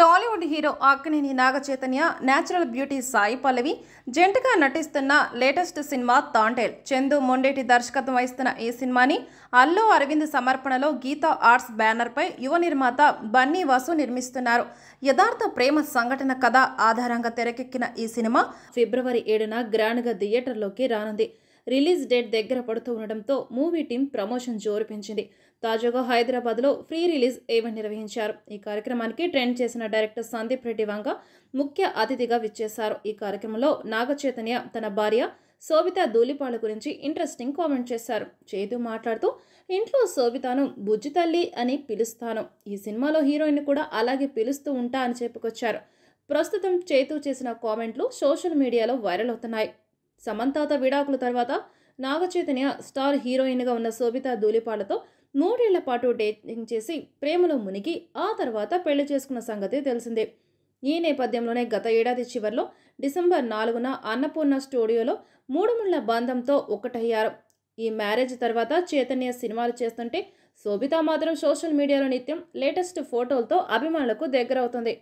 Tollywood hero Akkineni Nagachaitanya, natural beauty Sai Pallavi జంటగా నటిస్తున్న latest cinema Thandel. Chandu Mondeti దర్శకత్వం వహిస్తున్న ఈ సినిమాని అల్లు అరవింద్ సమర్పణలో గీతా ఆర్ట్స్ బ్యానర్పై యువ నిర్మాత బన్నీ వాసు నిర్మిస్తున్నారు. యథార్థ ప్రేమ సంఘటన కథ ఆధారంగా తెరకెక్కిన ఈ సినిమా ఫిబ్రవరి 7న గ్రాండ్గా థియేటర్లోకి రానుంది. రిలీజ్ డేట్ దగ్గర పడుతూ ఉండడంతో మూవీ టీం ప్రమోషన్ జోరు పెంచింది. తాజాగా హైదరాబాద్లో ఫ్రీ రిలీజ్ ఈవెంట్ నిర్వహించారు. ఈ కార్యక్రమానికి ట్రెండ్ చేసిన డైరెక్టర్ సందీప్ రెడ్డి వంగ ముఖ్య అతిథిగా విచ్చేశారు. ఈ కార్యక్రమంలో నాగచైతన్య తన భార్య శోభిత ధూళిపాల గురించి ఇంట్రెస్టింగ్ కామెంట్ చేశారు. చేతు మాట్లాడుతూ, ఇంట్లో శోభితను బుజ్జి తల్లి అని పిలుస్తాను, ఈ సినిమాలో హీరోయిన్ కూడా అలాగే పిలుస్తూ ఉంటా అని చెప్పుకొచ్చారు. ప్రస్తుతం చేతు చేసిన కామెంట్లు సోషల్ మీడియాలో వైరల్ అవుతున్నాయి. సమంతాతో విడాకుల తర్వాత నాగచైతన్య స్టార్ హీరోయిన్గా ఉన్న శోభిత ధూళిపాలతో 3 ఏళ్ల పాటు డేటింగ్ చేసి ప్రేమలో మునిగి ఆ తర్వాత పెళ్లి చేసుకున్న సంగతి తెలిసిందే. ఈ నేపథ్యంలోనే గత ఏడాది చివరిలో డిసెంబర్ 4న అన్నపూర్ణ స్టూడియోలో 3 ముళ్ల బంధంతో ఒకటయ్యారు. ఈ మ్యారేజ్ తర్వాత చైతన్య సినిమాలు చేస్తుంటే శోభిత మాత్రం సోషల్ మీడియాలో నిత్యం లేటెస్ట్ ఫోటోలతో అభిమానులకు దగ్గరవుతుంది.